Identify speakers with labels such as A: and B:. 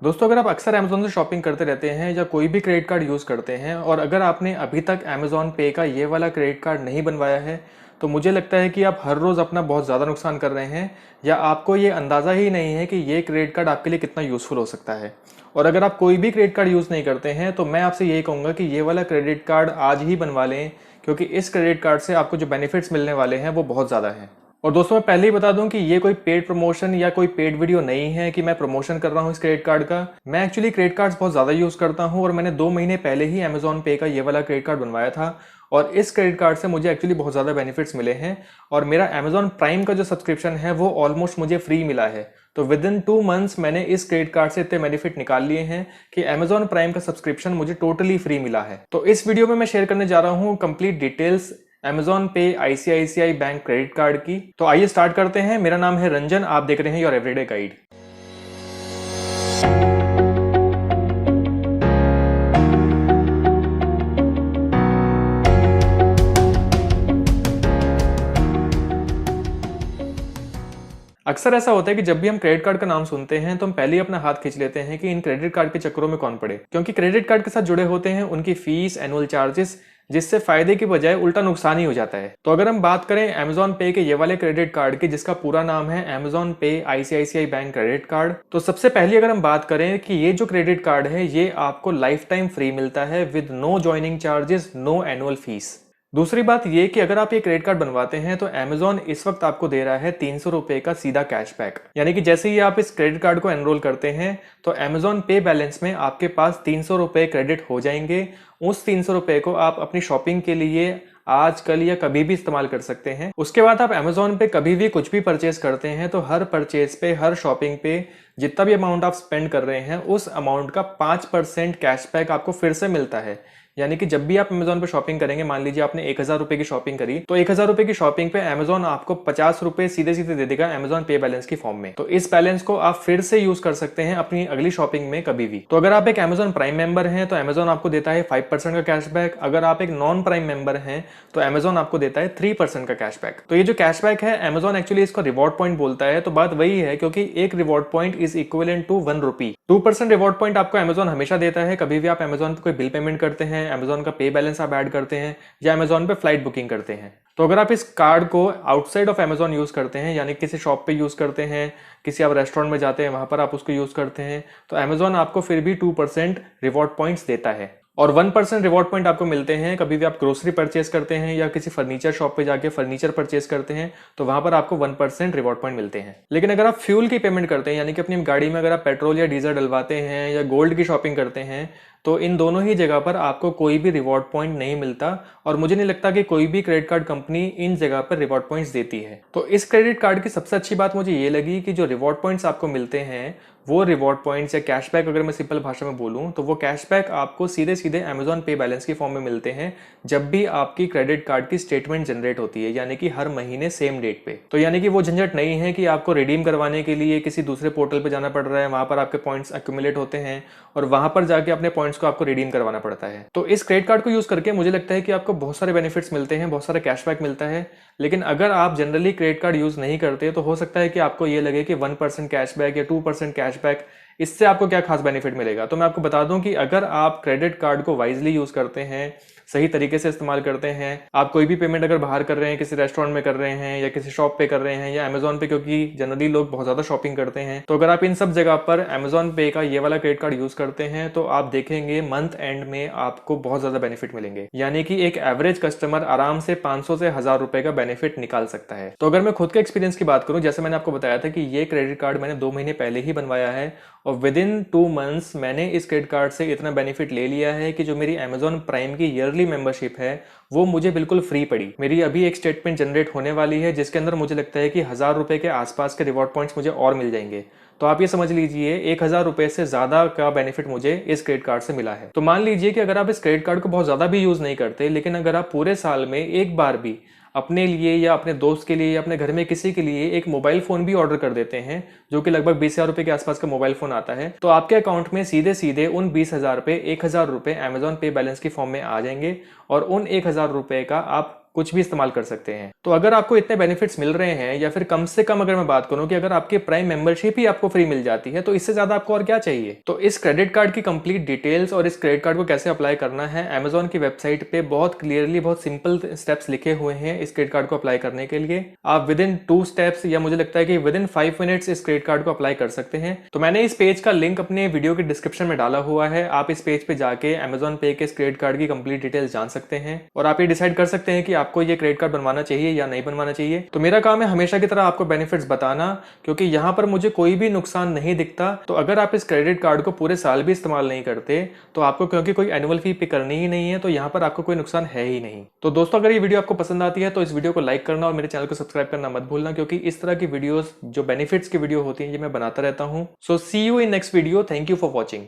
A: दोस्तों, अगर आप अक्सर अमेज़न से शॉपिंग करते रहते हैं या कोई भी क्रेडिट कार्ड यूज़ करते हैं और अगर आपने अभी तक अमेज़न पे का ये वाला क्रेडिट कार्ड नहीं बनवाया है, तो मुझे लगता है कि आप हर रोज़ अपना बहुत ज़्यादा नुकसान कर रहे हैं या आपको ये अंदाज़ा ही नहीं है कि ये क्रेडिट कार्ड आपके लिए कितना यूज़फुल हो सकता है। और अगर आप कोई भी क्रेडिट कार्ड यूज़ नहीं करते हैं, तो मैं आपसे यही कहूँगा कि ये वाला क्रेडिट कार्ड आज ही बनवा लें, क्योंकि इस क्रेडिट कार्ड से आपको जो बेनिफिट्स मिलने वाले हैं वो बहुत ज़्यादा हैं। और दोस्तों, मैं पहले ही बता दूं कि ये कोई पेड प्रमोशन या कोई पेड वीडियो नहीं है कि मैं प्रमोशन कर रहा हूं इस क्रेडिट कार्ड का। मैं एक्चुअली क्रेडिट कार्ड्स बहुत ज़्यादा यूज़ करता हूं और मैंने 2 महीने पहले ही अमेजॉन पे का ये वाला क्रेडिट कार्ड बनवाया था। और इस क्रेडिट कार्ड से मुझे एक्चुअली बहुत ज़्यादा बेनिफिट्स मिले हैं। और मेरा अमेजॉन प्राइम का जो सब्सक्रिप्शन है वो ऑलमोस्ट मुझे फ्री मिला है। तो विद इन 2 मंथ्स मैंने इस क्रेडिट कार्ड से इतने बेनिफिट निकाल लिए हैं कि अमेजॉन प्राइम का सब्सक्रिप्शन मुझे टोटली फ्री मिला है। तो इस वीडियो में मैं शेयर करने जा रहा हूँ कंप्लीट डिटेल्स अमेजॉन पे आईसीआईसीआई बैंक क्रेडिट कार्ड की। तो आइए स्टार्ट करते हैं। मेरा नाम है रंजन, आप देख रहे हैं योर एवरीडे गाइड। अक्सर ऐसा होता है कि जब भी हम क्रेडिट कार्ड का नाम सुनते हैं तो हम पहले ही अपना हाथ खींच लेते हैं कि इन क्रेडिट कार्ड के चक्करों में कौन पड़े, क्योंकि क्रेडिट कार्ड के साथ जुड़े होते हैं उनकी फीस, एनुअल चार्जेस, जिससे फायदे की बजाय उल्टा नुकसान ही हो जाता है। तो अगर हम बात करें अमेजॉन पे के ये वाले क्रेडिट कार्ड की, जिसका पूरा नाम है अमेजॉन पे आईसीआईसीआई बैंक क्रेडिट कार्ड, तो सबसे पहले अगर हम बात करें कि ये जो क्रेडिट कार्ड है ये आपको लाइफ टाइम फ्री मिलता है with no joining charges, no annual fees. दूसरी बात ये कि अगर आप ये क्रेडिट कार्ड बनवाते हैं तो अमेजॉन इस वक्त आपको दे रहा है 300 रुपए का सीधा कैशबैक। यानी कि जैसे ही आप इस क्रेडिट कार्ड को एनरोल करते हैं तो अमेजॉन पे बैलेंस में आपके पास 300 रुपए क्रेडिट हो जाएंगे। उस 300 रुपए को आप अपनी शॉपिंग के लिए आज, कल या कभी भी इस्तेमाल कर सकते हैं। उसके बाद आप अमेजॉन पे कभी भी कुछ भी परचेज करते हैं तो हर परचेज पे, हर शॉपिंग पे जितना भी अमाउंट आप स्पेंड कर रहे हैं उस अमाउंट का 5% कैशबैक आपको फिर से मिलता है। यानी कि जब भी आप अमेजॉन पे शॉपिंग करेंगे, मान लीजिए आपने 1000 रुपए की शॉपिंग करी, तो 1000 रुपए की शॉपिंग पे अमेजॉन आपको 50 रुपए सीधे सीधे दे देगा अमेजॉन पे बैलेंस की फॉर्म में। तो इस बैलेंस को आप फिर से यूज कर सकते हैं अपनी अगली शॉपिंग में कभी भी। तो अगर आप एक अमेजॉन प्राइम मेंबर हैं तो अमेजॉन आपको देता है 5% का कैशबैक। अगर आप एक नॉन प्राइम मेंबर हैं तो अमेजॉन आपको देता है 3% का कैशबैक। तो ये जो कैशबैक है, अमेजॉन एक्चुअली इसको रिवॉर्ड पॉइंट बोलता है। तो बात वही है, क्योंकि एक reward point is equivalent to 1 rupee. 2% reward point आपको अमेजॉन हमेशा देता है। कभी भी आप अमेजॉन पे कोई बिल पेमेंट करते हैं, अमेजॉन का पे बैलेंस आप ऐड करते हैं या अमेजॉन पे फ्लाइट बुकिंग करते हैं। तो अगर आप इस कार्ड को आउटसाइड ऑफ अमेजॉन यूज करते हैं, यानी किसी शॉप पे यूज करते हैं, किसी आप रेस्टोरेंट में जाते हैं वहां पर आप उसको यूज करते हैं, तो अमेजॉन आपको फिर भी 2% रिवॉर्ड पॉइंट्स देता है। और 1% रिवॉर्ड पॉइंट आपको मिलते हैं कभी भी आप ग्रोसरी परचेज करते हैं या किसी फर्नीचर शॉप पे जाके फर्नीचर परचेज करते हैं, तो वहां पर आपको 1% रिवॉर्ड पॉइंट मिलते हैं। लेकिन अगर आप फ्यूल की पेमेंट करते हैं, यानी कि अपनी गाड़ी में अगर आप पेट्रोल या डीजल डलवाते हैं या गोल्ड की शॉपिंग करते हैं, तो इन दोनों ही जगह पर आपको कोई भी रिवॉर्ड पॉइंट नहीं मिलता। और मुझे नहीं लगता कि कोई भी क्रेडिट कार्ड कंपनी इन जगह पर रिवॉर्ड पॉइंट्स देती है। तो इस क्रेडिट कार्ड की सबसे अच्छी बात मुझे ये लगी कि जो रिवॉर्ड पॉइंट्स आपको मिलते हैं, वो रिवॉर्ड पॉइंट्स या कैशबैक, अगर मैं सिंपल भाषा में बोलूं तो वो कैशबैक आपको सीधे सीधे अमेजॉन पे बैलेंस की फॉर्म में मिलते हैं जब भी आपकी क्रेडिट कार्ड की स्टेटमेंट जनरेट होती है, यानी कि हर महीने सेम डेट पे। तो यानी कि वो झंझट नहीं है कि आपको रिडीम करवाने के लिए किसी दूसरे पोर्टल पे जाना पड़ रहा है, वहां पर आपके पॉइंट्स एक्यूमुलेट होते हैं और वहां पर जाके अपने पॉइंट्स को आपको रिडीम करवाना पड़ता है। तो इस क्रेडिट कार्ड को यूज करके मुझे लगता है कि आपको बहुत सारे बेनिफिट्स मिलते हैं, बहुत सारा कैशबैक मिलता है। लेकिन अगर आप जनरली क्रेडिट कार्ड यूज नहीं करते तो हो सकता है कि आपको ये लगे कि 1% कैशबैक या 2% कैशबैक, इससे आपको क्या खास बेनिफिट मिलेगा। तो मैं आपको बता दूं कि अगर आप क्रेडिट कार्ड को वाइजली यूज करते हैं, सही तरीके से इस्तेमाल करते हैं, आप कोई भी पेमेंट अगर बाहर कर रहे हैं, किसी रेस्टोरेंट में कर रहे हैं या किसी शॉप पे कर रहे हैं या अमेजॉन पे, क्योंकि जनरली लोग बहुत ज्यादा शॉपिंग करते हैं, तो अगर आप इन सब जगह पर अमेजॉन पे का ये वाला क्रेडिट कार्ड यूज करते हैं तो आप देखेंगे मंथ एंड में आपको बहुत ज्यादा बेनिफिट मिलेंगे। यानी कि एक एवरेज कस्टमर आराम से 500 से 1000 रुपए का बेनिफिट निकाल सकता है। तो अगर मैं खुद के एक्सपीरियंस की बात करूं, जैसे मैंने आपको बताया था कि ये क्रेडिट कार्ड मैंने 2 महीने पहले ही बनवाया है और विद इन 2 मंथ्स मैंने इस क्रेडिट कार्ड से इतना बेनिफिट ले लिया है कि जो मेरी अमेजॉन प्राइम की ईयरली मेंबरशिप है वो मुझे बिल्कुल फ्री पड़ी। मेरी अभी एक स्टेटमेंट जनरेट होने वाली है जिसके अंदर मुझे लगता है कि 1000 रुपए के आसपास के रिवॉर्ड पॉइंट्स मुझे और मिल जाएंगे। तो आप ये समझ लीजिए 1000 रुपए से ज्यादा का बेनिफिट मुझे इस क्रेडिट कार्ड से मिला है। तो मान लीजिए कि अगर आप इस क्रेडिट कार्ड को बहुत ज्यादा भी यूज नहीं करते, लेकिन अगर आप पूरे साल में एक बार भी अपने लिए या अपने दोस्त के लिए या अपने घर में किसी के लिए एक मोबाइल फोन भी ऑर्डर कर देते हैं, जो कि लगभग 20,000 रुपए के आसपास का मोबाइल फोन आता है, तो आपके अकाउंट में सीधे सीधे उन 20,000 पे 1,000 रुपए अमेजॉन पे बैलेंस की फॉर्म में आ जाएंगे और उन 1,000 रुपए का आप कुछ भी इस्तेमाल कर सकते हैं। तो अगर आपको इतने बेनिफिट्स मिल रहे हैं, या फिर कम से कम अगर मैं बात करूं कि अगर आपकी प्राइम मेंबरशिप ही आपको फ्री मिल जाती है, तो इससे ज्यादा आपको और क्या चाहिए। तो इस क्रेडिट कार्ड की कंप्लीट डिटेल्स और इस क्रेडिट कार्ड को कैसे अप्लाई करना है, अमेजॉन की वेबसाइट पे बहुत क्लियरली, बहुत सिंपल स्टेप्स लिखे हुए हैं इस क्रेडिट कार्ड को अप्लाई करने के लिए। आप विद इन 2 स्टेप्स, या मुझे लगता है कि विद इन 5 मिनट्स इस क्रेडिट कार्ड को अप्लाई कर सकते हैं। तो मैंने इस पेज का लिंक अपने वीडियो के डिस्क्रिप्शन में डाला हुआ है। आप इस पेज पे जाके अमेजॉन पे के इस क्रेडिट कार्ड की कंप्लीट डिटेल्स जान सकते हैं, और आप ये डिसाइड कर सकते हैं कि आपको ये क्रेडिट कार्ड बनवाना चाहिए या नहीं बनवाना चाहिए। तो मेरा काम है हमेशा की तरह आपको बेनिफिट्स बताना, क्योंकि यहाँ पर मुझे कोई भी नुकसान नहीं दिखता। तो अगर आप इस क्रेडिट कार्ड को पूरे साल भी इस्तेमाल नहीं करते, तो आपको क्योंकि कोई एनुअल फी पे करनी ही नहीं है, तो यहाँ पर आपको कोई नुकसान है ही नहीं। तो दोस्तों, अगर ये वीडियो आपको पसंद आती है तो इस वीडियो को लाइक करना और मेरे चैनल को सब्सक्राइब करना मत भूलना, क्योंकि इस तरह की वीडियोस जो बेनिफिट्स की वीडियो होती है ये मैं बनाता रहता हूँ। So see you in next video. Thank you for watching.